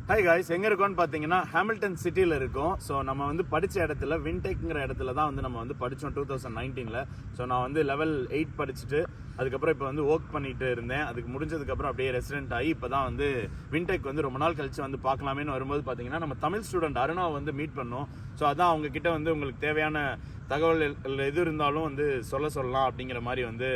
Hi guys, எங்கே இருக்கோம்னு பார்த்தீங்கன்னா ஹாமில்டன் சிட்டியில் இருக்கோம். ஸோ நம்ம வந்து படித்த இடத்துல வின்டெக்ங்கிற இடத்துல தான் வந்து நம்ம வந்து படித்தோம் 2019. ஸோ நான் வந்து லெவல் 8 படிச்சுட்டு அதுக்கப்புறம் இப்போ வந்து ஒர்க் பண்ணிட்டு இருந்தேன். அதுக்கு முடிஞ்சதுக்கப்புறம் அப்படியே ரெசிடென்ட் ஆகி இப்போ தான் வந்து வின்டெக் வந்து ரொம்ப நாள் கழிச்சு வந்து பார்க்கலாமேன்னு வரும்போது பார்த்தீங்கன்னா நம்ம தமிழ் ஸ்டூடெண்ட் அருணாவை வந்து மீட் பண்ணோம். ஸோ அதான் அவங்கக்கிட்ட வந்து உங்களுக்கு தேவையான தகவல் எது இருந்தாலும் வந்து சொல்லலாம் அப்படிங்கிற மாதிரி வந்து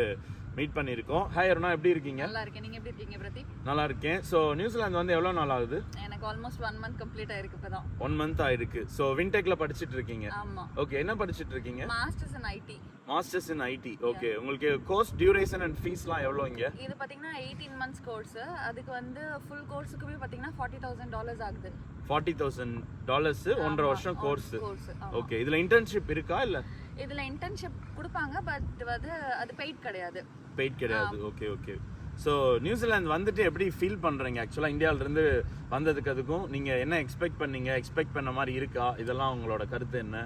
மீட் பண்ணியிருக்கோம். ஹாய் அருணா, எப்படி இருக்கீங்க? நல்லா இருக்கேன். நீங்க எப்படி இருக்கீங்க பிரதீப்? நல்லா இருக்கேன். ஸோ நியூசிலாந்து வந்து எவ்வளோ நாள் ஆகுது? எனக்கு ஆல்மோஸ்ட் 1 மந்த் கம்ப்ளீட் ஆயிருக்கு இப்பதான். 1 மந்த் ஆயிருக்கு. ஸோ வின்டெக்ல படிச்சிட்டு இருக்கீங்க? ஆமா. ஓகே, என்ன படிச்சிட்டு இருக்கீங்க? Masters in IT. Masters in IT. Okay, உங்களுக்கு கோர்ஸ் டியூரேஷன் அண்ட் ஃபீஸ்லாம் எவ்வளோ இங்க? இது பாத்தீங்கன்னா 18 மந்த்ஸ் கோர்ஸ். அதுக்கு வந்து ஃபுல் கோர்ஸுக்குமே பாத்தீங்கன்னா $40,000 ஆகுது. $40,000 1.5 வருஷம் கோர்ஸ். ஓகே, இதுல இன்டர்ன்ஷிப் இருக்கா இல்ல? இதுல இன்டர்ன்ஷிப் கொடுப்பாங்க, பட் வந்து அது பெய்ட் கிடையாது. பெய்ட் கிடையாது. Okay okay. ஸோ நியூசிலாந்து வந்துட்டு எப்படி ஃபீல் பண்ணுறீங்க? ஆக்சுவலாக இந்தியாவிலேருந்து வந்ததுக்கு அதுக்கும் நீங்கள் என்ன எக்ஸ்பெக்ட் பண்ணீங்க? எக்ஸ்பெக்ட் பண்ண மாதிரி இருக்கா? இதெல்லாம் உங்களோட கருத்து என்ன?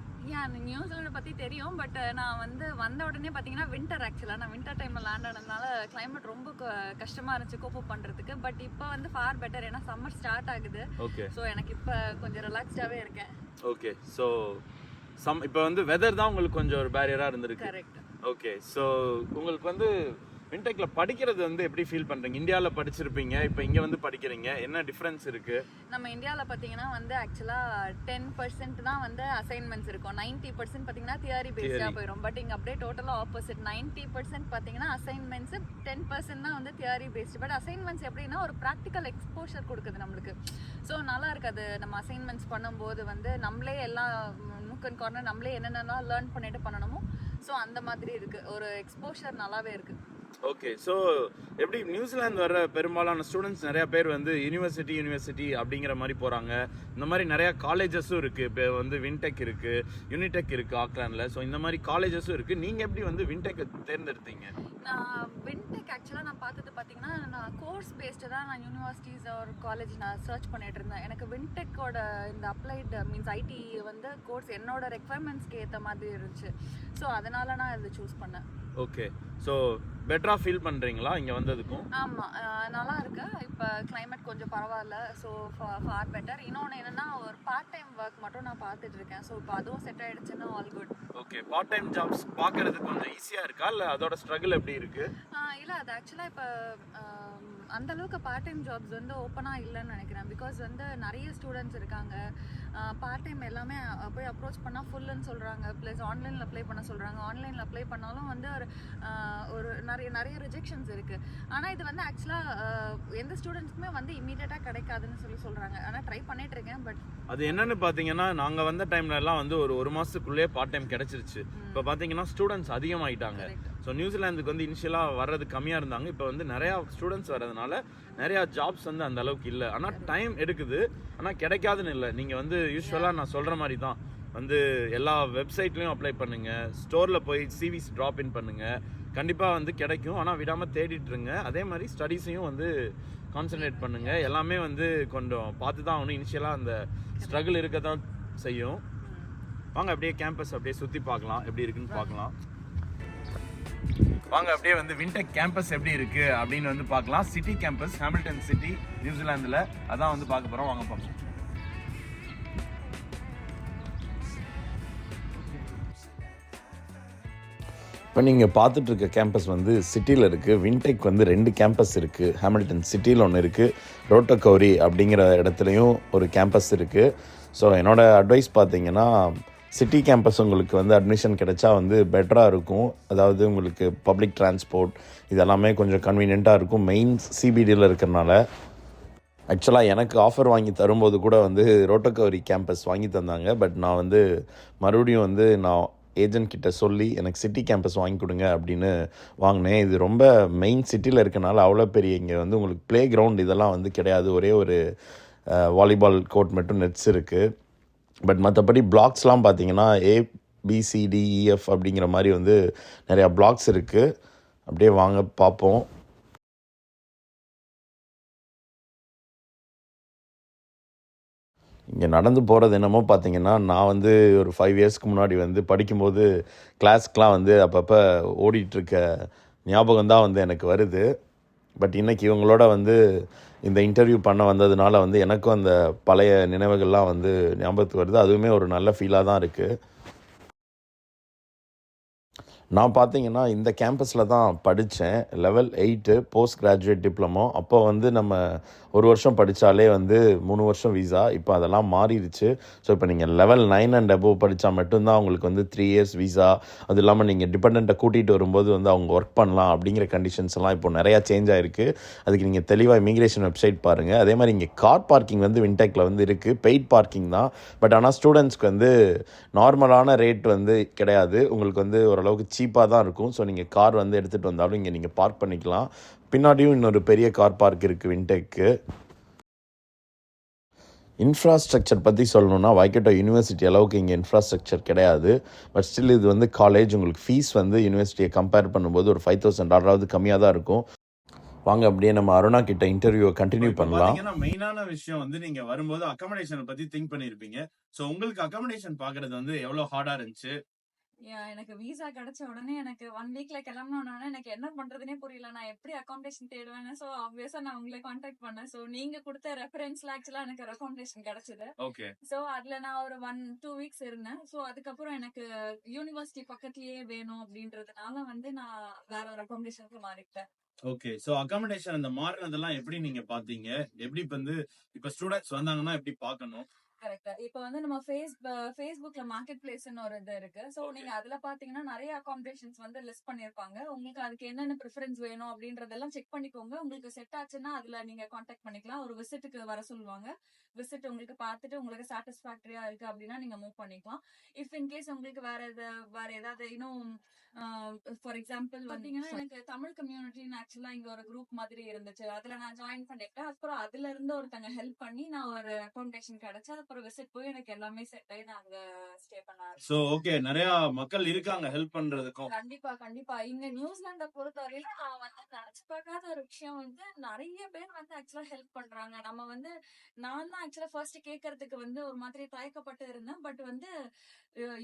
நியூசிலாண்டை பற்றி தெரியும், பட் நான் வந்து வந்த உடனே பார்த்தீங்கன்னா வின்டர், ஆக்சுவலாக நான் வின்டர் டைமில் லேண்ட் ஆனதுனால கிளைமேட் ரொம்ப கஷ்டமாக இருந்துச்சு கோப் பண்ணுறதுக்கு. பட் இப்போ வந்து ஃபார் பெட்டர், ஏன்னா சம்மர் ஸ்டார்ட் ஆகுது. ஓகே. ஸோ எனக்கு இப்போ கொஞ்சம் ரிலாக்ஸ்டாகவே இருக்கேன். ஓகே. ஸோ இப்போ வந்து வெதர் தான் உங்களுக்கு கொஞ்சம் ஒரு பேரியராக இருந்திருக்கு. கரெக்ட். ஓகே. ஸோ உங்களுக்கு வந்து வின்டெக்ல படிக்கிறது வந்து எப்படி ஃபீல் பண்றீங்க? இந்தியாவில் படிச்சிருப்பீங்க, இப்போ இங்க வந்து படிக்கிறீங்க, என்ன டிஃபரன்ஸ் இருக்கு? நம்ம இந்தியாவில் பார்த்தீங்கன்னா வந்து ஆக்சுவலாக 10% தான் வந்து அசைன்மெண்ட்ஸ் இருக்கும். 90% பார்த்தீங்கன்னா தியரி பேஸ்டாக போயிடும். பட் இங்கே அப்படியே டோட்டலாக ஆப்போசிட். 90% பார்த்தீங்கன்னா அசைன்மெண்ட்ஸ், 10% தான் வந்து தியரி பேஸ்டு. பட் அசைன்மெண்ட்ஸ் எப்படின்னா ஒரு ப்ராக்டிக்கல் எக்ஸ்போஷர் கொடுக்குது நம்மளுக்கு. ஸோ நல்லா இருக்காது. நம்ம அசைன்மெண்ட்ஸ் பண்ணும்போது வந்து நம்மளே எல்லாம் நூக் அண்ட் கார்னர் நம்மளே என்னென்னலாம் லேர்ன் பண்ணிட்டு பண்ணணுமோ, ஸோ அந்த மாதிரி இருக்கு. ஒரு எக்ஸ்போஷர் நல்லாவே இருக்கு. ஓகே. ஸோ எப்படி நியூசிலாந்து வர பெரும்பாலான ஸ்டூடெண்ட்ஸ் நிறைய பேர் வந்து யூனிவர்சிட்டி அப்படிங்கிற மாதிரி போகிறாங்க. இந்த மாதிரி நிறையா காலேஜஸும் இருக்குது. இப்போ வந்து வின்டெக் இருக்குது, யூனிடெக் இருக்குது ஆக்லாண்டில். ஸோ இந்த மாதிரி காலேஜஸும் இருக்குது. நீங்கள் எப்படி வந்து வின்டெக்கை தேர்ந்தெடுத்தீங்க? நான் வின்டெக் ஆக்சுவலாக நான் பார்த்தது பார்த்தீங்கன்னா நான் கோர்ஸ் பேஸ்டு தான் நான் யூனிவர்சிட்டிஸ் ஒரு காலேஜ் நான் சர்ச் பண்ணிட்டு இருந்தேன். எனக்கு வின்டெக்கோட இந்த அப்ளைட் மீன்ஸ் ஐடி வந்து கோர்ஸ் என்னோட ரெக்வயர்மெண்ட்ஸ்க்கு ஏற்ற மாதிரி இருந்துச்சு. ஸோ அதனால நான் இதை சூஸ் பண்ணேன். ஓகே. ஸோ பெட்டராக ஃபீல் பண்ணுறீங்களா இங்கே வந்ததுக்கும்? ஆமாம், நல்லா இருக்கு. இப்போ கிளைமேட் கொஞ்சம் பரவாயில்ல. So for better. இன்னொன்று என்னென்னா ஒரு பார்ட் டைம் ஒர்க் மட்டும் நான் பார்த்துட்டு இருக்கேன். ஸோ இப்போ அதுவும் செட் ஆகிடுச்சுன்னா all good. Okay. Part time jobs பார்க்கறதுக்கு கொஞ்சம் ஈஸியாக இருக்கா இல்லை அதோட ஸ்ட்ரகிள் எப்படி இருக்கு? இல்லை, அது ஆக்சுவலாக இப்போ அந்த அளவுக்கு பார்ட் டைம் ஜாப்ஸ் வந்து ஓப்பனாக இல்லைன்னு நினைக்கிறேன். பிகாஸ் வந்து நிறைய ஸ்டூடெண்ட்ஸ் இருக்காங்க. பார்ட் டைம் எல்லாமே போய் அப்ரோச் பண்ணால் ஃபுல்லுன்னு சொல்கிறாங்க. ப்ளஸ் ஆன்லைனில் அப்ளை பண்ண சொல்கிறாங்க. ஆன்லைனில் அப்ளை பண்ணாலும் வந்து ஒரு நிறைய ரிஜெக்ஷன்ஸ் இருக்குது. ஆனால் இது வந்து ஆக்சுவலாக எந்த ஸ்டூடெண்ட்ஸ்க்குமே வந்து இமீடியட்டாக கிடைக்காதுன்னு சொல்கிறாங்க. ஆனால் ட்ரை பண்ணிட்டு இருக்கேன். பட் அது என்னன்னு பார்த்தீங்கன்னா நாங்கள் வந்த டைம்ல எல்லாம் வந்து ஒரு மாதத்துக்குள்ளேயே பார்ட் டைம் கிடச்சிருச்சு. இப்போ பார்த்தீங்கன்னா ஸ்டூடெண்ட்ஸ் அதிகமாகிட்டாங்க. ஸோ நியூசிலாந்துக்கு வந்து இனிஷியலாக வர்றது கம்மியாக இருந்தாங்க. இப்போ வந்து நிறையா ஸ்டூடெண்ட்ஸ் வர்றதுனால நிறையா ஜாப்ஸ் வந்து அந்த அளவுக்கு இல்லை. ஆனால் டைம் எடுக்குது, ஆனால் கிடைக்காதுன்னு இல்லை. நீங்கள் வந்து யூஸ்வலாக நான் சொல்கிற மாதிரி தான் வந்து எல்லா வெப்சைட்லேயும் அப்ளை பண்ணுங்கள், ஸ்டோரில் போய் சிவிஸ் ட்ராப் இன் பண்ணுங்கள், கண்டிப்பாக வந்து கிடைக்கும். ஆனால் விடாமல் தேடிட்டுருங்க. அதே மாதிரி ஸ்டடீஸையும் வந்து கான்சன்ட்ரேட் பண்ணுங்கள். எல்லாமே வந்து கொஞ்சம் பார்த்து தான் ஆகணும். இனிஷியலாக அந்த ஸ்ட்ரகிள் இருக்க தான் செய்யும். வாங்க அப்படியே கேம்பஸ் அப்படியே சுற்றி பார்க்கலாம், எப்படி இருக்குன்னு பார்க்கலாம். வாங்க அப்படியே வந்து வின்டெக் கேம்பஸ் எப்படி இருக்குது அப்படின்னு வந்து பார்க்கலாம். சிட்டி கேம்பஸ், ஹாமில்டன் சிட்டி, நியூசிலாந்தில். அதான் வந்து பார்க்க போகிறோம். வாங்க பார்ப்போம். இப்போ நீங்கள் பார்த்துட்ருக்க கேம்பஸ் வந்து சிட்டியில் இருக்குது. வின்டெக் வந்து 2 கேம்பஸ் இருக்குது. ஹாமில்டன் சிட்டியில் ஒன்று இருக்குது, ரோட்டோகோரி அப்படிங்கிற இடத்துலையும் ஒரு கேம்பஸ் இருக்குது. ஸோ என்னோடய அட்வைஸ் பார்த்தீங்கன்னா சிட்டி கேம்பஸ் உங்களுக்கு வந்து அட்மிஷன் கிடைச்சா வந்து பெட்டராக இருக்கும். அதாவது உங்களுக்கு பப்ளிக் டிரான்ஸ்போர்ட் இதெல்லாமே கொஞ்சம் கன்வீனியண்ட்டாக இருக்கும், மெயின் சிபிடியில் இருக்கிறனால. ஆக்சுவலாக எனக்கு ஆஃபர் வாங்கி தரும்போது கூட வந்து ரோட்டோகோரி கேம்பஸ் வாங்கி தந்தாங்க. பட் நான் வந்து மறுபடியும் வந்து நான் ஏஜென்ட் கிட்ட சொல்லி எனக்கு சிட்டி கேம்பஸ் வாங்கி கொடுங்க அப்படின்னு வாங்கினேன். இது ரொம்ப மெயின் சிட்டியில் இருக்கனால அவ்வளோ பெரிய இங்கே வந்து உங்களுக்கு ப்ளே கிரவுண்ட் இதெல்லாம் வந்து கிடையாது. ஒரே ஒரு வாலிபால் கோர்ட் மட்டும் நெட்ஸ் இருக்குது. பட் மற்றபடி பிளாக்ஸ்லாம் பார்த்தீங்கன்னா ABCDEF அப்படிங்கிற மாதிரி வந்து நிறையா பிளாக்ஸ் இருக்குது. அப்படியே வாங்க பார்ப்போம். இங்கே நடந்து போகிறது என்னமோ பார்த்தீங்கன்னா நான் வந்து ஒரு 5 இயர்ஸ்க்கு முன்னாடி வந்து படிக்கும்போது கிளாஸ்க்கெலாம் வந்து அப்பப்போ ஓடிட்டுருக்க ஞாபகம் தான் வந்து எனக்கு வருது. பட் இன்றைக்கி இவங்களோட வந்து இந்த இன்டர்வியூ பண்ண வந்ததுனால வந்து எனக்கும் அந்த பழைய நினைவுகள்லாம் வந்து ஞாபகத்துக்கு வருது. அதுவுமே ஒரு நல்ல ஃபீலாக தான் இருக்குது. நான் பார்த்தீங்கன்னா இந்த கேம்பஸில் தான் படித்தேன். Level 8 post graduate diploma. அப்போ வந்து நம்ம ஒரு வருஷம் படித்தாலே வந்து 3 வருஷம் வீசா. இப்போ அதெல்லாம் மாறிடுச்சு. ஸோ இப்போ நீங்கள் லெவல் 9 அண்ட் அபோவ் படித்தா மட்டும்தான் உங்களுக்கு வந்து 3 இயர்ஸ் வீசா. அது இல்லாமல் நீங்கள் டிபெண்ட்டை கூட்டிகிட்டு வரும்போது வந்து அவங்க ஒர்க் பண்ணலாம் அப்படிங்கிற கண்டிஷன்ஸ் எல்லாம் இப்போ நிறையா சேஞ்ச் ஆகிருக்கு. அதுக்கு நீங்கள் தெளிவாக இமிக்ரேஷன் வெப்சைட் பாருங்கள். அதே மாதிரி இங்கே கார் பார்க்கிங் வந்து வின்டெக்கில் வந்து இருக்குது. பெய்ட் பார்க்கிங் தான். பட் ஆனால் ஸ்டூடெண்ட்ஸ்க்கு வந்து நார்மலான ரேட் வந்து கிடையாது. உங்களுக்கு வந்து ஓரளவுக்கு சீப்பாக தான் இருக்கும். ஸோ நீங்கள் கார் வந்து எடுத்துகிட்டு வந்தாலும் இங்கே நீங்கள் பார்க் பண்ணிக்கலாம். பின்னாடியும் இன்னொரு பெரிய கார் பார்க் இருக்குது வின்டெக்கு. இன்ஃப்ராஸ்ட்ரக்சர் பற்றி சொல்லணுன்னா வைக்கட்டோ யூனிவர்சிட்டி அளவுக்கு இங்கே இன்ஃப்ராஸ்ட்ரக்சர் கிடையாது. பட் ஸ்டில் இது வந்து காலேஜ். உங்களுக்கு ஃபீஸ் வந்து யூனிவர்சிட்டியை கம்பேர் பண்ணும்போது ஒரு $5,000 கம்மியாக தான் இருக்கும். வாங்க அப்படியே நம்ம அருணா கிட்ட இன்டர்வியூவை கண்டினியூ பண்ணலாம். மெயினான விஷயம் வந்து நீங்க வரும்போது அகாமடேஷனை பத்தி திங்க் பண்ணிருப்பீங்க. சோ உங்களுக்கு அகாமடேஷன் பாக்குறது வந்து எவ்வளவு ஹார்டா இருந்துச்சு? எனக்கு விசா கிடைச்ச உடனே எனக்கு 1 வீக்ல கிளம்பணும்னா எனக்கு என்ன பண்றதுனே புரியல. நான் எப்படி அகாமடேஷன் தேடுவேன். சோ ஆப்வியஸா நான் உங்களை கான்டாக்ட் பண்ணேன். சோ நீங்க கொடுத்த ரெஃபரன்ஸ்ல ஆக்சுவலா எனக்கு அகாமடேஷன் கிடைச்சது. ஓகே. சோ அதுல நான் ஒரு 1-2 வீக்ஸ் இருந்தேன். சோ அதுக்கப்புறம் எனக்கு யூனிவர்சிட்டி பக்கத்துலயே வேணும் அப்படின்றதுனால வந்து நான் வேற ஒரு அகாமடேஷனுக்கு மாறிட்டேன். ஓகே. சோ அகாமடேஷன் அந்த மாறினதெல்லாம் எப்படி நீங்க பாத்தீங்க? எப்படி வந்து இப்ப ஸ்டூடெண்ட்ஸ் வந்தாங்கன்னா எப்படி பார்க்கணும்? கரெக்ட். இப்ப வந்து நம்ம ஃபேஸ்புக்ல மார்க்கெட் பிளேஸ்னு ஒரு இது இருக்கு. சோ நீங்க அதுல பாத்தீங்கன்னா நிறைய அகாமடேஷன்ஸ் வந்து லிஸ்ட் பண்ணிருப்பாங்க. உங்களுக்கு அதுக்கு என்னென்ன ப்ரிஃபரன்ஸ் வேணும் அப்படின்றதெல்லாம் செக் பண்ணிக்கோங்க. உங்களுக்கு செட் ஆச்சுன்னா அதுல நீங்க கான்டாக்ட் பண்ணிக்கலாம். ஒரு விசிட்டுக்கு வர சொல்லுவாங்க. விசிட் உங்களுக்கு பார்த்துட்டு உங்களுக்கு சாட்டிஸ்ஃபேக்டரியா இருக்கு அப்படின்னா நீங்க மூவ் பண்ணிக்கலாம். இஃப் இன் கேஸ் உங்களுக்கு வேற ஏதாவது இன்னும் ஃபார் எக்ஸாம்பிள் பாத்தீங்கன்னா எனக்கு தமிழ் கம்யூனிட்டின்னு ஆக்சுவலா இங்க ஒரு குரூப் மாதிரி இருந்துச்சு. அதுல நான் ஜாயின் பண்ணிட்டேன். அப்புறம் அதுல இருந்து ஒருத்தங்க ஹெல்ப் பண்ணி நான் ஒரு அகாமடேஷன் கிடைச்சு அப்புறம் விசிட் போய் எனக்கு எல்லாமே செட் ஆகி நான் அங்க ஸ்டே பண்ணேன். சோ ஓகே, நிறைய மக்கள் இருக்காங்க ஹெல்ப் பண்றதுக்கும். கண்டிப்பா இங்க நியூசிலாண்ட பொறுத்தவரையில நான் வந்து நினைச்சு பார்க்காத ஒரு விஷயம் வந்து நிறைய பேர் வந்து ஆக்சுவலா ஹெல்ப் பண்றாங்க. நம்ம வந்து நான் தான் ஆக்சுவலா ஃபர்ஸ்ட் கேட்கறதுக்கு வந்து ஒரு மாதிரி தயக்கப்பட்டு இருந்தேன். பட் வந்து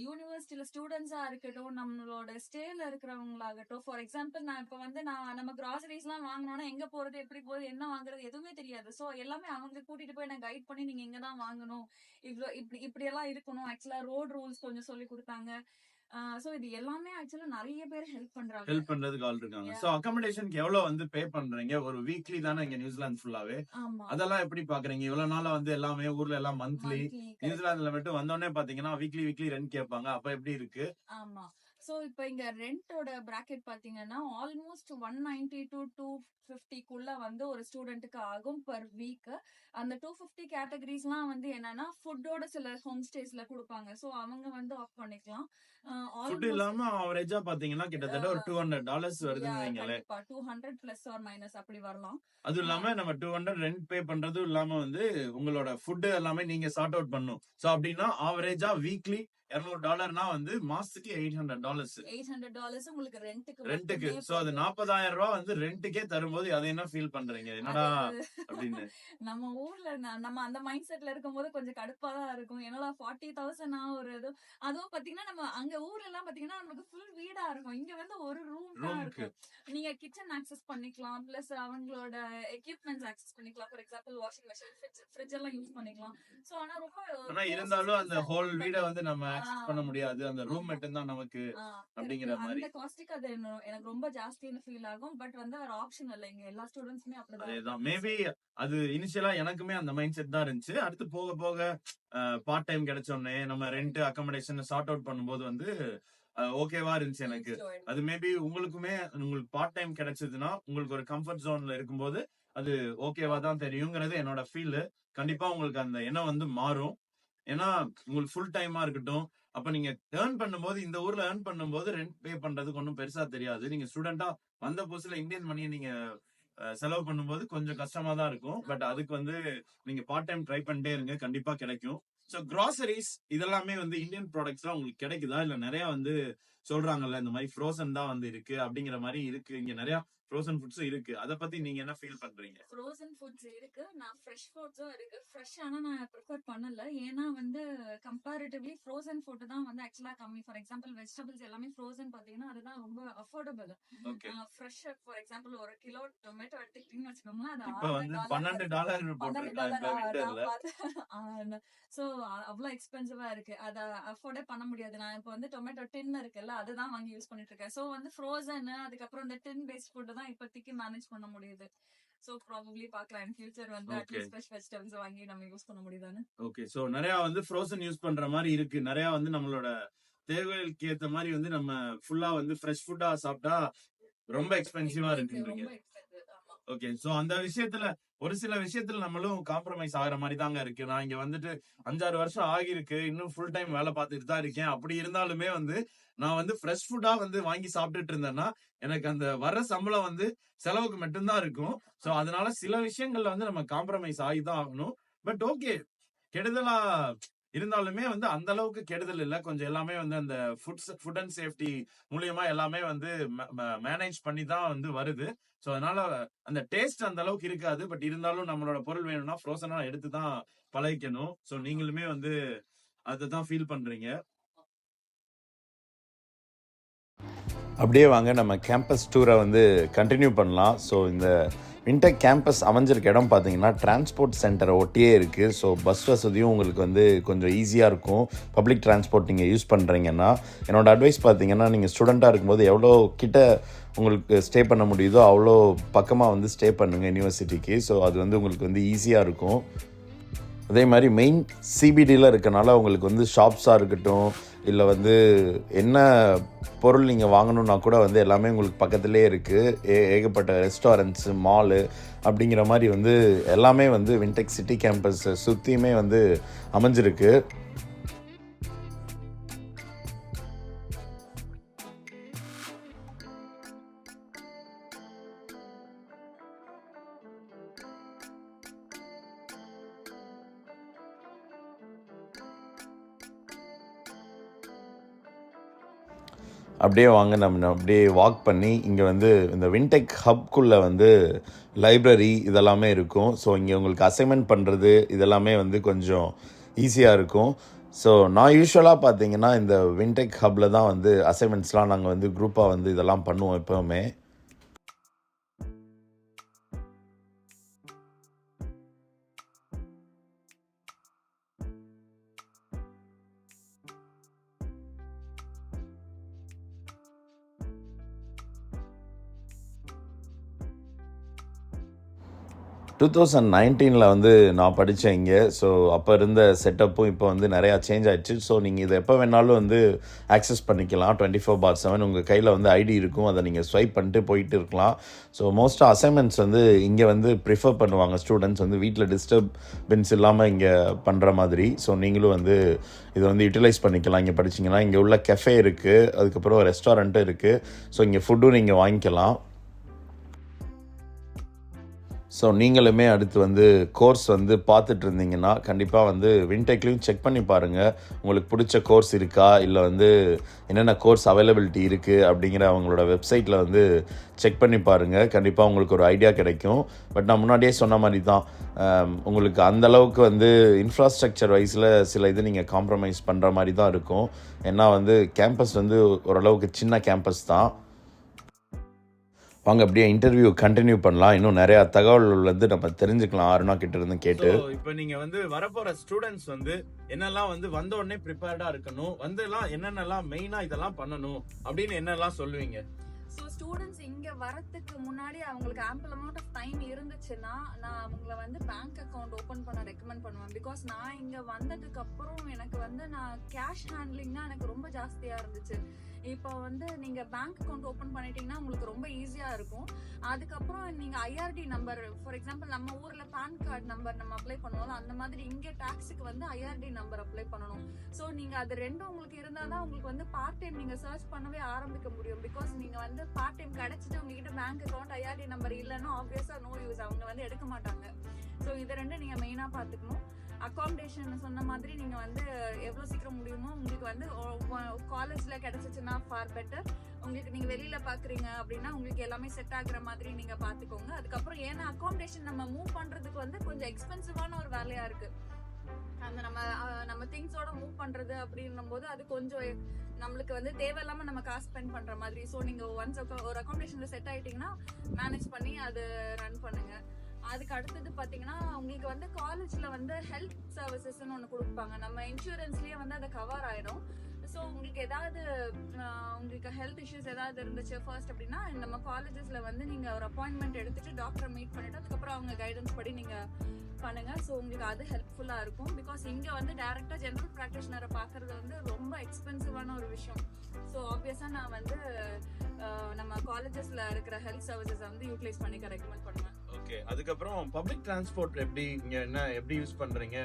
யூனிவர்சிட்டியில ஸ்டூடெண்ட்ஸா இருக்கட்டும், நம்மளோட ஸ்டேல இருக்கிறவங்களாகட்டும், ஃபார் எக்ஸாம்பிள் நான் இப்ப வந்து நம்ம கிராசரிஸ் எல்லாம் வாங்கணும்னா எங்க போறது, எப்படி போறது, என்ன வாங்குறது எதுவுமே தெரியாது. சோ எல்லாமே அவங்க கூட்டிட்டு போய் நான் கைட் பண்ணி நீங்க இங்கதான் வாங்கணும், இப்படி எல்லாம் இருக்கணும். ஆக்சுவலா ரோட் ரூல்ஸ் கொஞ்சம் சொல்லி கொடுத்தாங்க. சோ இது எல்லாமே ஆக்சுவலா நிறைய பேர் ஹெல்ப் பண்றதுக்கு ஆள் இருக்காங்க. சோ அகாமடேஷனுக்கு எவ்வளவு வந்து பே பண்றீங்க? ஒரு வீக்லி தானே இங்க நியூசிலாந்து ஃபுல்லாவே. அதெல்லாம் எப்படி பாக்குறீங்க? இவ்வளவு நாளா வந்து எல்லாமே ஊர்ல எல்லாம் மந்த்லி, நியூசிலாந்துல மட்டும் வந்தோடனே பாத்தீங்கன்னா வீக்லி ரெண்ட் கேட்பாங்க. அப்ப எப்படி இருக்கு? ஆமா. சோ இப்ப இங்க ரெண்டோட பிராக்கெட் பாத்தீங்கன்னா ஆல்மோஸ்ட் 190 to 250 வந்து ஒரு ஸ்டூடெண்ட்டுக்கு ஆகும் பர் வீக். அந்த 250 கேட்டகரிஸ்லாம் வந்து என்னன்னா ஃபுட்டோட சில ஹோம் ஸ்டேஸ்ல கொடுப்பாங்க. சோ அவங்க வந்து ஆஃப் பண்ணிக்கலாம். ஃபுட் இல்லாம அவரேஜா பாத்தீங்கன்னா கிட்டத்தட்ட ஒரு $200 வருதுன்னு வைங்களேன். 200 பிளஸ் ஆர் மைனஸ் அப்படி வரலாம். அது இல்லாம நம்ம 200 ரெண்ட் பே பண்றதும் இல்லாம வந்து உங்களோட ஃபுட் எல்லாமே நீங்க சார்ட் அவுட் பண்ணும். சோ அப்படின்னா ஆவரேஜா வீக்லி $200 வந்து மாசத்துக்கு $800 உங்களுக்கு ரெண்டுக்கு. சோ அது $40,000 வந்து ரெண்டுக்கே தரும்போது அதை என்ன ஃபீல் பண்றீங்க? என்னடா அப்படின்னு. நம்ம ஊர்ல நம்ம அந்த மைண்ட் செட்ல இருக்கும்போது கொஞ்சம் கடுப்பா தான் இருக்கும். என்னடா 40,000 ஒரு இது. அதுவும் பாத்தீங்கன்னா நம்ம அங்க ஊர்ல எல்லாம் பாத்தீங்கன்னா நமக்கு ஃபுல் வீடா இருக்கும். இங்க வந்து ஒரு ரூம் தான் இருக்கும். நீங்க கிச்சன் ஆக்சஸ் பண்ணிக்கலாம். பிளஸ் அவங்களோட எக்யூப்மெண்ட்ஸ் ஆக்சஸ் பண்ணிக்கலாம். For example washing machine, fridge எல்லாம் யூஸ் பண்ணிக்கலாம். சோ ஆனா ரொம்ப இருந்தாலும் அந்த ஹோல் வீட வந்து நம்ம ஆக்சஸ் பண்ண முடியாது. அந்த ரூம் மட்டும் தான் நமக்கு அப்படிங்கிற மாதிரி. அந்த காஸ்ட்க்கு அது எனக்கு ரொம்ப ஜாஸ்தின்னு ஃபீல் ஆகும். பட் வந்து ஒரு ஆப்ஷன் இல்ல. இங்க எல்லா ஸ்டூடண்ட்ஸ்மே அப்படிதான். அதேதான். மேபி அது இனிஷியலா எனக்குமே அந்த மைண்ட் செட் தான் இருந்துச்சு. அடுத்து போக போக பார்ட் டைம் கிடைச்ச உடனே நம்ம ரெண்ட் அகாமடேஷன் சார்ட் அவுட் பண்ணும்போது வந்து ஓகேவா இருந்துச்சு எனக்கு. அது மேபி உங்களுக்கு பார்ட் டைம் கிடைச்சதுன்னா உங்களுக்கு ஒரு கம்ஃபர்ட் ஜோன்ல இருக்கும்போது அது ஓகேவா தான் தெரியுங்கிறது என்னோட ஃபீல். கண்டிப்பா உங்களுக்கு அந்த எண்ணம் வந்து மாறும். ஏன்னா உங்களுக்கு ஃபுல் டைமா இருக்கட்டும். அப்ப நீங்க ஏர்ன் பண்ணும்போது இந்த ஊர்ல ஏர்ன் பண்ணும்போது ரெண்ட் பே பண்றதுக்கு ஒன்றும் பெருசா தெரியாது. நீங்க ஸ்டூடெண்டா வந்த புதுசுல இந்தியன் மணியை நீங்க செலவு பண்ணும்போது கொஞ்சம் கஷ்டமா தான் இருக்கும். பட் அதுக்கு வந்து நீங்க பார்ட் டைம் ட்ரை பண்ணிட்டே இருங்க, கண்டிப்பா கிடைக்கும். ஸோ கிராசரிஸ் இதெல்லாமே வந்து இந்தியன் ப்ராடக்ட்ஸ் தான் உங்களுக்கு கிடைக்குதா? இல்ல நிறைய வந்து சொல்றாங்கல்ல இந்த மாதிரி ஃப்ரோசன் தான் வந்து இருக்கு அப்படிங்கிற மாதிரி இருக்கு. இங்க நிறைய ஃப்ரோசன் ஃபுட்ஸும் இருக்கு. அதை பத்தி நீங்க என்ன ஃபீல் பண்றீங்க? ஃப்ரோசன் ஃபுட்ஸ் இருக்கு, நான் ஃப்ரெஷ் ஃபுட்ஸும் இருக்கு. ஃப்ரெஷ் ஆனா நான் ப்ரிஃபர் பண்ணல, ஏன்னா வந்து கம்பேரிட்டிவ்லி ஃப்ரோசன் ஃபுட் தான் வந்து ஆக்சுவலா கம்மி. ஃபார் எக்ஸாம்பிள் வெஜிடபிள்ஸ் எல்லாமே ஃப்ரோசன் பாத்தீங்கன்னா அதுதான் ரொம்ப affordable. Okay. Fresh for example ஒரு கிலோ டொமேட்டோ எடுத்துக்கிட்டீங்கன்னு வச்சுக்கோங்களேன், அது இப்ப வந்து $12 போட்டிருக்காங்க விண்டர்ல. சோ அவ்வளவு எக்ஸ்பென்சிவா இருக்கு, அத அஃபோர்டே பண்ண முடியாது. நான் இப்போ வந்து டொமேட்டோ டின் இருக்குல்ல, அதுதான் வாங்கி யூஸ் பண்ணிட்டு இருக்கேன். சோ வந்து ஃப்ரோசன் அதுக்கப்புறம் இந்த டின் பேஸ்ட் ஃபுட் தான் இப்போதைக்கு மேனேஜ் பண்ண முடியுது. சோ ப்ராபபிலி பார்க்கலாம் இன் ஃபியூச்சர் வந்து அட்லீஸ்ட் ஃப்ரெஷ் வெஜிடபிள்ஸ் வாங்கி நம்ம யூஸ் பண்ண முடியுதானே. ஓகே. சோ நிறைய வந்து ஃப்ரோசன் யூஸ் பண்ற மாதிரி இருக்கு. நிறைய வந்து நம்மளோட தேவைகளுக்கு ஏத்த மாதிரி வந்து நம்ம ஃபுல்லா வந்து ஃப்ரெஷ் ஃபுட்டா சாப்பிட்டா ரொம்ப எக்ஸ்பென்சிவா இருக்குன்றீங்க. ஓகே. சோ அந்த விஷயத்துல ஒரு சில விஷயத்துல நம்மளும் காம்ப்ரமைஸ் ஆகிற மாதிரி தாங்க இருக்கு. நான் இங்க வந்துட்டு 5-6 வருஷம் ஆகிருக்கு, இன்னும் ஃபுல் டைம் வேலை பார்த்துட்டு தான் இருக்கேன். அப்படி இருந்தாலுமே வந்து நான் வந்து ஃப்ரெஷ் ஃபுட்டா வந்து வாங்கி சாப்பிட்டுட்டு இருந்தேன்னா எனக்கு அந்த வர்ற சம்பளம் வந்து செலவுக்கு மட்டும்தான் இருக்கும். சோ அதனால சில விஷயங்கள்ல வந்து நம்ம காம்ப்ரமைஸ் ஆகி தான் ஆகணும். பட் ஓகே, கெடுதலா இருந்தாலுமே வந்து அந்த அளவுக்கு கெடுதல் இல்லை. கொஞ்சம் எல்லாமே வந்து அந்த ஃபுட் அண்ட் சேஃப்டி மூலியமா எல்லாமே வந்து மேனேஜ் பண்ணி தான் வந்து வருது. ஸோ அதனால அந்த டேஸ்ட் அந்த அளவுக்கு இருக்காது. பட் இருந்தாலும் நம்மளோட பொருள் வேணும்னா ஃப்ரோசனா எடுத்து தான் பழகிக்கணும். ஸோ நீங்களுமே வந்து அதை தான் ஃபீல் பண்றீங்க. அப்படியே வாங்க நம்ம கேம்பஸ் டூரை வந்து கண்டினியூ பண்ணலாம். ஸோ இந்த வின்டெக் கேம்பஸ் அமைஞ்சிருக்க இடம் பார்த்தீங்கன்னா டிரான்ஸ்போர்ட் சென்டரை ஒட்டியே இருக்குது. ஸோ பஸ் வசதியும் உங்களுக்கு வந்து கொஞ்சம் ஈஸியாக இருக்கும். பப்ளிக் டிரான்ஸ்போர்ட் நீங்கள் யூஸ் பண்ணுறீங்கன்னா என்னோடய அட்வைஸ் பார்த்தீங்கன்னா நீங்கள் ஸ்டூடெண்ட்டாக இருக்கும்போது எவ்வளோ கிட்ட உங்களுக்கு ஸ்டே பண்ண முடியுதோ அவ்வளோ பக்கமாக வந்து ஸ்டே பண்ணுங்கள் யூனிவர்சிட்டிக்கு. ஸோ அது வந்து உங்களுக்கு வந்து ஈஸியாக இருக்கும். அதே மாதிரி மெயின் சிபிடியில் இருக்கனால உங்களுக்கு வந்து ஷாப்ஸாக இருக்கட்டும், இல்லை வந்து என்ன பொருள் நீங்கள் வாங்கணுன்னா கூட வந்து எல்லாமே உங்களுக்கு பக்கத்துலேயே இருக்குது. ஏகப்பட்ட ரெஸ்டாரண்ட்ஸு, மாலு அப்படிங்கிற மாதிரி வந்து எல்லாமே வந்து வின்டெக் சிட்டி கேம்பஸை சுற்றியுமே வந்து அமைஞ்சிருக்கு. அப்படியே வாங்க நம்ம அப்படியே வாக் பண்ணி இங்கே வந்து இந்த வின்டெக் ஹப்குள்ளே வந்து லைப்ரரி இதெல்லாமே இருக்கும். ஸோ இங்கே உங்களுக்கு அசைன்மெண்ட் பண்ணுறது இதெல்லாமே வந்து கொஞ்சம் ஈஸியாக இருக்கும். ஸோ நான் யூஸ்வலாக பார்த்தீங்கன்னா இந்த வின்டெக் ஹப்பில் தான் வந்து அசைன்மெண்ட்ஸ்லாம் நாங்கள் வந்து குரூப்பாக வந்து இதெல்லாம் பண்ணுவோம் எப்போவுமே. டூ 2019 வந்து நான் படித்தேன் இங்கே. ஸோ அப்போ இருந்த செட்டப்பும் இப்போ வந்து நிறையா சேஞ்ச் ஆகிடுச்சு. ஸோ நீங்கள் இதை எப்போ வேணாலும் வந்து ஆக்சஸ் பண்ணிக்கலாம். 24/7 உங்கள் கையில் வந்து ஐடி இருக்கும், அதை நீங்கள் ஸ்வைப் பண்ணிட்டு போயிட்டு இருக்கலாம். ஸோ மோஸ்ட்டாக அசைன்மெண்ட்ஸ் வந்து இங்கே வந்து ப்ரிஃபர் பண்ணுவாங்க ஸ்டூடெண்ட்ஸ் வந்து வீட்டில் டிஸ்டர்பன்ஸ் இல்லாமல் இங்கே பண்ணுற மாதிரி. ஸோ நீங்களும் வந்து இதை வந்து யூட்டிலைஸ் பண்ணிக்கலாம். இங்கே படிச்சிங்கன்னா இங்கே உள்ள கெஃபே இருக்குது, அதுக்கப்புறம் ரெஸ்டாரண்ட்டும் இருக்குது. ஸோ இங்கே ஃபுட்டும் நீங்கள் வாங்கிக்கலாம். ஸோ நீங்களுமே அடுத்து வந்து கோர்ஸ் வந்து பார்த்துட்டு இருந்தீங்கன்னா கண்டிப்பாக வந்து வின்டெக்லையும் செக் பண்ணி பாருங்கள். உங்களுக்கு பிடிச்ச கோர்ஸ் இருக்கா, இல்லை வந்து என்னென்ன கோர்ஸ் அவைலபிலிட்டி இருக்குது அப்படிங்கிற அவங்களோட வெப்சைட்டில் வந்து செக் பண்ணி பாருங்கள். கண்டிப்பாக உங்களுக்கு ஒரு ஐடியா கிடைக்கும். பட் நான் முன்னாடியே சொன்ன மாதிரி தான், உங்களுக்கு அந்தளவுக்கு வந்து இன்ஃப்ராஸ்ட்ரக்சர் வைஸில் சில இது நீங்கள் காம்ப்ரமைஸ் பண்ணுற மாதிரி தான் இருக்கும். ஏன்னா வந்து கேம்பஸ் வந்து ஓரளவுக்கு சின்ன கேம்பஸ் தான். வாங்க அப்படியே இன்டர்வியூ கண்டினியூ பண்ணலாம். இன்னும் நிறைய தகவல்கள் வந்து நம்ம தெரிஞ்சுக்கலாம் அருணா கிட்ட இருந்து கேட்டு. இப்போ நீங்க வந்து வரப்போற ஸ்டூடெண்ட்ஸ் வந்து என்னெல்லாம் வந்து வந்த உடனே ப்ரிப்பேர்டா இருக்கணும், வந்து எல்லாம் என்னென்னலாம் மெயினா இதெல்லாம் பண்ணணும் அப்படின்னு என்னெல்லாம் சொல்லுவீங்க? ஸோ ஸ்டூடெண்ட்ஸ் இங்கே வரத்துக்கு முன்னாடி அவங்களுக்கு ஆம்பிள் அமௌண்ட் ஆஃப் டைம் இருந்துச்சுன்னா நான் அவங்கள வந்து பேங்க் அக்கௌண்ட் ஓப்பன் பண்ண ரெக்கமெண்ட் பண்ணுவேன். பிகாஸ் நான் இங்கே வந்ததுக்கு அப்புறம் எனக்கு வந்து நான் கேஷ் ஹேண்ட்லிங்னா எனக்கு ரொம்ப ஜாஸ்தியாக இருந்துச்சு. இப்போ வந்து நீங்கள் பேங்க் அக்கௌண்ட் ஓப்பன் பண்ணிட்டீங்கன்னா உங்களுக்கு ரொம்ப ஈஸியாக இருக்கும். அதுக்கப்புறம் நீங்கள் ஐஆர்டி நம்பர், ஃபார் எக்ஸாம்பிள் நம்ம ஊரில் பேன் கார்டு நம்பர் நம்ம அப்ளை பண்ணுவோம், அந்த மாதிரி இங்கே டாக்ஸுக்கு வந்து ஐஆர்டி நம்பர் அப்ளை பண்ணணும். ஸோ நீங்கள் அது ரெண்டும் உங்களுக்கு இருந்தால் தான் உங்களுக்கு வந்து பார்ட் டைம் நீங்கள் சர்ச் பண்ணவே ஆரம்பிக்க முடியும். பிகாஸ் நீங்கள் வந்து பார்ட் டைம் கிடைச்சிட்டு உங்ககிட்ட பேங்க் அக்கௌண்ட் ஐஆர்டி நம்பர் இல்லைன்னா ஆப்வியஸாக நோ யூஸ், அவங்க வந்து எடுக்க மாட்டாங்க. ஸோ இது ரெண்டும் நீங்கள் மெயினாக பார்த்துக்கணும். அகாமடேஷன் சொன்ன மாதிரி நீங்க வந்து எவ்வளவு சீக்கிரம் முடியுமோ உங்களுக்கு வந்து காலேஜ்ல கிடைச்சிச்சுன்னா ஃபார் பெட்டர். உங்களுக்கு நீங்க வெளியில பாக்குறீங்க அப்படின்னா உங்களுக்கு எல்லாமே செட் ஆகுற மாதிரி நீங்க பாத்துக்கோங்க. அதுக்கப்புறம் ஏன்னா அகாமடேஷன் நம்ம மூவ் பண்றதுக்கு வந்து கொஞ்சம் எக்ஸ்பென்சிவான ஒரு வேலையா இருக்கு. அந்த நம்ம திங்ஸோட மூவ் பண்றது அப்படின்னும் போது அது கொஞ்சம் நம்மளுக்கு வந்து தேவையில்லாம நம்ம காசு ஸ்பெண்ட் பண்ற மாதிரி. ஸோ நீங்க ஒன்ஸ் ஒரு அகாமடேஷன்ல செட் ஆயிட்டீங்கன்னா மேனேஜ் பண்ணி அது ரன் பண்ணுங்க. அதுக்கு அடுத்தது பாத்தீங்கன்னா உங்களுக்கு வந்து காலேஜ்ல வந்து ஹெல்த் சர்வீசஸ்ன்னு ஒன்று கொடுப்பாங்க. நம்ம இன்சூரன்ஸ்லயே வந்து அதை கவர் ஆயிடும். ஸோ உங்களுக்கு ஏதாவது உங்களுக்கு ஹெல்த் இஷ்யூஸ் ஏதாவது இருந்துச்சு ஃபர்ஸ்ட் அப்படின்னா நம்ம காலேஜஸ்ல வந்து நீங்க ஒரு அப்பாயின்மெண்ட் எடுத்துட்டு டாக்டரை மீட் பண்ணிட்டு அதுக்கப்புறம் அவங்க கைடன்ஸ் படி நீங்க பண்ணுங்க. ஸோ உங்களுக்கு அது ஹெல்ப்ஃபுல்லா இருக்கும். பிகாஸ் இங்க வந்து டைரக்டா ஜெனரல் ப்ராக்டிஷனரை பாக்குறது வந்து ரொம்ப எக்ஸ்பென்சிவான ஒரு விஷயம். ஸோ ஆப்வியஸா நான் வந்து நம்ம காலேஜஸ்ல இருக்கிற ஹெல்த் சர்வீசஸ் வந்து யூட்டிலைஸ் பண்ணிக்க ரெக்கமெண்ட் பண்ணுவேன். ஓகே, அதுக்கப்புறம் பப்ளிக் டிரான்ஸ்போர்ட் எப்படி யூஸ் பண்றீங்க?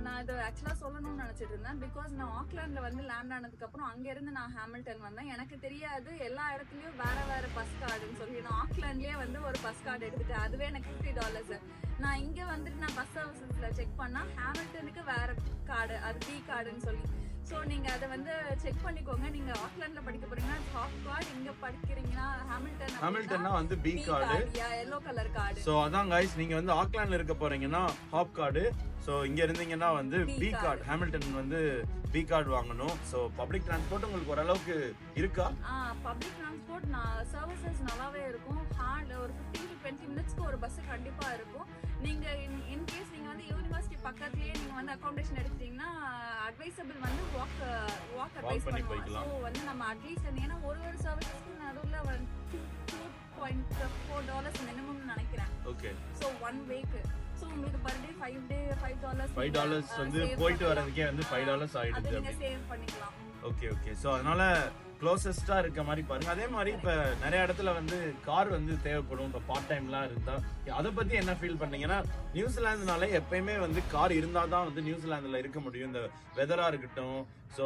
நான் இது ஆக்சுவலா சொல்லணும்னு நினைச்சிட்டு இருந்தேன். பிகாஸ் நான் ஆக்லாண்ட்ல வந்து லேண்ட் ஆனதுக்கு அப்புறம் அங்க இருந்து நான் ஹாமில்டன் வந்தேன். எனக்கு தெரியாது எல்லா இடத்துலயும் வேற பஸ் கார்டுன்னு சொல்லி நான் ஆக்லாண்ட்லயே வந்து ஒரு பஸ் கார்டு எடுத்துட்டேன். அதுவே எனக்கு $50. நான் இங்க வந்துட்டு நான் பஸ் சர்வீசஸ்ல செக் பண்ணா ஹாமில்டனுக்கு வேற கார்டு, அது பி கார்டுன்னு சொல்லி. ஸோ நீங்க அதை வந்து செக் பண்ணிக்கோங்க. நீங்க ஆக்லாண்ட்ல படிக்க போறீங்கன்னா ஹாப் கார்டு, இங்க படிக்கிறீங்கன்னா ஹாமில்டன்னா வந்து B card, yellow colour card. So அதான் கைஸ், நீங்க வந்து ஆக்லாண்ட்ல இருக்க போறீங்கன்னா ஹாப் கார்டு, ஸோ இங்க இருந்தீங்கன்னா வந்து பி கார்டு, ஹாமில்டன் வந்து பி கார்டு வாங்கணும். ஸோ பப்ளிக் டிரான்ஸ்போர்ட் உங்களுக்கு ஓரளவுக்கு இருக்கா? பப்ளிக் டிரான்ஸ்போர்ட் சர்வீசஸ் நல்லாவே இருக்கும். ஒரு 15 to 20 மினிட்ஸ்க்கு ஒரு பஸ் கண்டிப்பா இருக்கும். நீங்க இன்கேஸ் நீங்க வந்து யூனிவர்சிட்டி பக்கத்துலயே நீங்க வந்து அகாமடேஷன் எடுத்துட்டீங்கன்னா அட்வைசபிள் வந்து வாக் அட்வைஸ் பண்ணுவோம். ஸோ வந்து நம்ம அட்லீஸ்ட் ஏன்னா ஒரு சர்வீசஸ்க்கு நடுவில் வந்து $2.4 மினிமம் நினைக்கிறேன். Okay, so 1 week. ஸோ உங்களுக்கு பர் டே $5 வந்து போயிட்டு வரதுக்கே வந்து $5 ஆயிடுது. நீங்க சேவ் பண்ணிக்கலாம். ஓகே. ஸோ அதனால க்ளோசஸ்டா இருக்க மாதிரி பாருங்க. அதே மாதிரி இப்ப நிறைய இடத்துல வந்து கார் வந்து தேவைப்படும். இப்போ பார்ட் டைம்லாம் இருந்தா அதை பத்தி என்ன ஃபீல் பண்ணீங்கன்னா, நியூசிலாந்துனால எப்பயுமே வந்து கார் இருந்தாதான் வந்து நியூசிலாந்துல இருக்க முடியும். இந்த வெதரா இருக்கட்டும், ஸோ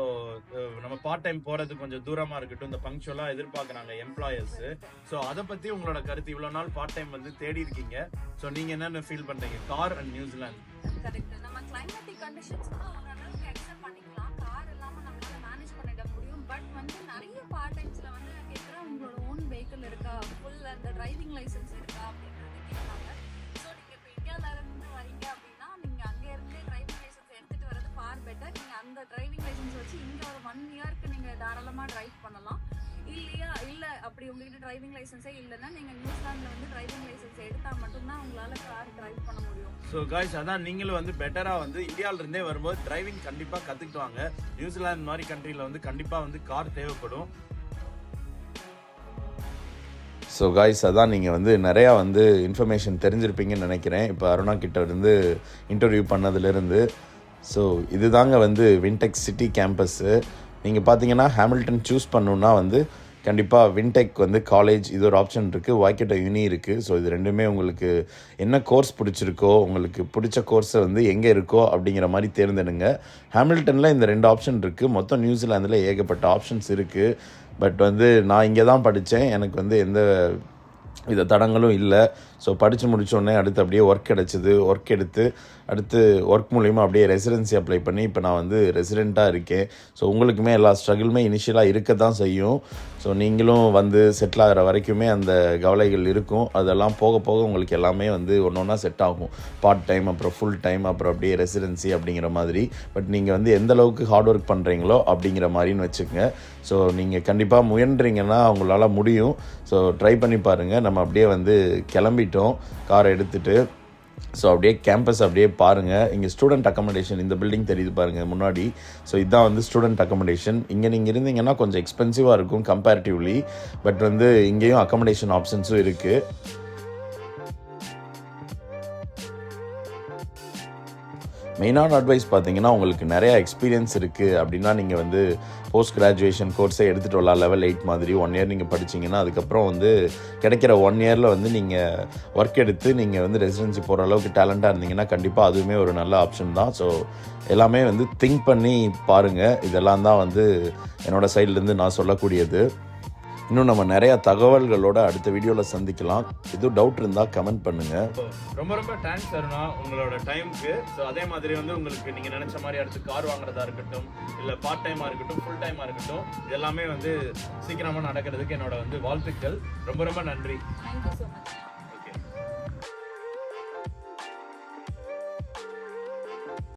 நம்ம பார்ட் டைம் போறது கொஞ்சம் தூரமா இருக்கட்டும், இந்த பங்க்சுவலா எதிர்பார்க்கறாங்க எம்ப்ளாயர்ஸ். ஸோ அதை பத்தி உங்களோட கருத்து, இவ்வளவு நாள் பார்ட் டைம் வந்து தேடி இருக்கீங்க, ஸோ நீங்க என்னென்ன ஃபீல் பண்றீங்க கார் அண்ட் நியூசிலாந்து? கரெக்ட். நம்ம கிளைமேட்டிக் கண்டிஷன்ஸ் ஓரளவுக்கு அக்செப்ட் பண்ணிக்கலாம். கார் இல்லாம நம்மளால மேனேஜ் பண்ணிட முடியும். பட் வந்து நிறைய பார்ட் டைம்ஸ்ல வந்து கேட்குறேன் உங்களோட ஓன் வெஹிக்கிள் இருக்கா, ஃபுல் அந்த டிரைவிங் லைசன்ஸ் இருக்கா அப்படின்றது கேட்குறாங்க. ஸோ நீங்கள் இப்போ இந்தியாவில இருந்து வரீங்க அப்படின்னா நீங்கள் அங்கே இருந்தே டிரைவிங் லைசன்ஸ் எடுத்துகிட்டு வரது ஃபார் பெட்டர். நீங்கள் அந்த டிரைவிங் லைசன்ஸ் வச்சு இங்கே ஒரு 1 இயர்க்கு நீங்கள் தாராளமாக டிரைவ் பண்ணலாம். இல்லை அப்படி உங்ககிட்ட டிரைவிங் லைசன்ஸே இல்லைன்னா நீங்கள் நியூசிலாண்டில் வந்து டிரைவிங் லைசன்ஸ் எடுத்தால் மட்டும்தான் உங்களால் கார் டிரைவ் பண்ண முடியும். ஸோ காய்ஸ், அதான் நீங்களும் வந்து பெட்டராக வந்து இந்தியாவில இருந்தே வரும்போது டிரைவிங் கண்டிப்பாக கற்றுக்கிட்டு வாங்க. நியூசிலாந்து மாதிரி கண்ட்ரியில் வந்து கண்டிப்பாக வந்து கார் தேவைப்படும். ஸோ காய்ஸ், அதான் நீங்கள் வந்து நிறையா வந்து இன்ஃபர்மேஷன் தெரிஞ்சிருப்பீங்கன்னு நினைக்கிறேன் இப்போ அருணா கிட்ட இருந்து இன்டர்வியூ பண்ணதுலேருந்து. ஸோ இதுதாங்க வந்து வின்டெக் சிட்டி கேம்பஸ்ஸு. நீங்கள் பார்த்தீங்கன்னா ஹாமில்டன் சூஸ் பண்ணணுன்னா வந்து கண்டிப்பாக வின்டெக் வந்து காலேஜ் இது ஒரு ஆப்ஷன் இருக்குது, வாய்க்கெட்டா யூனி இருக்குது. ஸோ இது ரெண்டுமே உங்களுக்கு என்ன கோர்ஸ் பிடிச்சிருக்கோ, உங்களுக்கு பிடிச்ச கோர்ஸை வந்து எங்கே இருக்கோ அப்படிங்கிற மாதிரி தேர்ந்தெடுங்க. ஹாமில்டனில் இந்த 2 ஆப்ஷன் இருக்குது. மொத்தம் நியூசிலாந்தில் ஏகப்பட்ட ஆப்ஷன்ஸ் இருக்குது. பட் வந்து நான் இங்கே தான் படித்தேன், எனக்கு வந்து எந்த வித தடங்களும் இல்லை. ஸோ படித்து முடித்தோடனே அடுத்து அப்படியே ஒர்க் கிடச்சிது. ஒர்க் எடுத்து அடுத்து ஒர்க் மூலிமா அப்படியே ரெசிடென்சி அப்ளை பண்ணி இப்போ நான் வந்து ரெசிடெண்ட்டாக இருக்கேன். ஸோ உங்களுக்குமே எல்லா ஸ்ட்ரகிளுமே இனிஷியலாக இருக்க தான் செய்யும். ஸோ நீங்களும் வந்து செட்டில் ஆகிற வரைக்குமே அந்த கவலைகள் இருக்கும். அதெல்லாம் போக போக உங்களுக்கு எல்லாமே வந்து ஒன்று ஒன்றா செட் ஆகும். பார்ட் டைம், அப்புறம் ஃபுல் டைம், அப்புறம் அப்படியே ரெசிடென்சி அப்படிங்கிற மாதிரி. பட் நீங்கள் வந்து எந்த அளவுக்கு ஹார்ட் ஒர்க் பண்ணுறீங்களோ அப்படிங்கிற மாதிரின்னு வச்சுக்கோங்க. ஸோ நீங்கள் கண்டிப்பாக முயன்றீங்கன்னா உங்களால் முடியும். ஸோ ட்ரை பண்ணி பாருங்கள். நம்ம அப்படியே வந்து கிளம்பிட்டோம் காரை எடுத்துகிட்டு. ஸோ அப்படியே கேம்பஸ் அப்படியே பாருங்கள். இங்கே ஸ்டூடெண்ட் அக்கமடேஷன் இந்த பில்டிங் தெரியுது பாருங்கள் முன்னாடி. ஸோ இதுதான் வந்து ஸ்டூடெண்ட் அக்கமடேஷன். இங்கே நீங்கள் இருந்தீங்கன்னா கொஞ்சம் எக்ஸ்பென்சிவாக இருக்கும் கம்பேரிட்டிவ்லி. பட் வந்து இங்கேயும் அக்கமடேஷன் ஆப்ஷன்ஸும் இருக்குது. மெயினான அட்வைஸ் பார்த்தீங்கன்னா, உங்களுக்கு நிறையா எக்ஸ்பீரியன்ஸ் இருக்குது அப்படின்னா நீங்கள் வந்து போஸ்ட் கிராஜுவேஷன் கோர்ஸே எடுத்துகிட்டு வரலாம். லெவல் 8 மாதிரி 1 இயர் நீங்கள் படிச்சிங்கன்னா அதுக்கப்புறம் வந்து கிடைக்கிற 1 இயரில் வந்து நீங்கள் ஒர்க் எடுத்து நீங்கள் வந்து ரெசிடென்சி போகிற அளவுக்கு டேலண்ட்டாக இருந்தீங்கன்னா கண்டிப்பாக அதுவுமே ஒரு நல்ல ஆப்ஷன் தான். ஸோ எல்லாமே வந்து திங்க் பண்ணி பாருங்கள். இதெல்லாம் தான் வந்து என்னோடய சைட்லேருந்து நான் சொல்லக்கூடியது. இன்னும் நம்ம நிறையா தகவல்களோட அடுத்த வீடியோவில் சந்திக்கலாம். எதுவும் டவுட் இருந்தால் கமெண்ட் பண்ணுங்கள். ரொம்ப ரொம்ப தேங்க்ஸ் அருணா உங்களோட டைமுக்கு. ஸோ அதே மாதிரி வந்து உங்களுக்கு நீங்கள் நினச்ச மாதிரி அடுத்து கார் வாங்குறதா இருக்கட்டும், இல்லை பார்ட் டைமாக இருக்கட்டும், ஃபுல் டைமாக இருக்கட்டும், இது எல்லாமே வந்து சீக்கிரமாக நடக்கிறதுக்கு என்னோட வந்து வாழ்த்துக்கள். ரொம்ப ரொம்ப நன்றி. Thank you so much.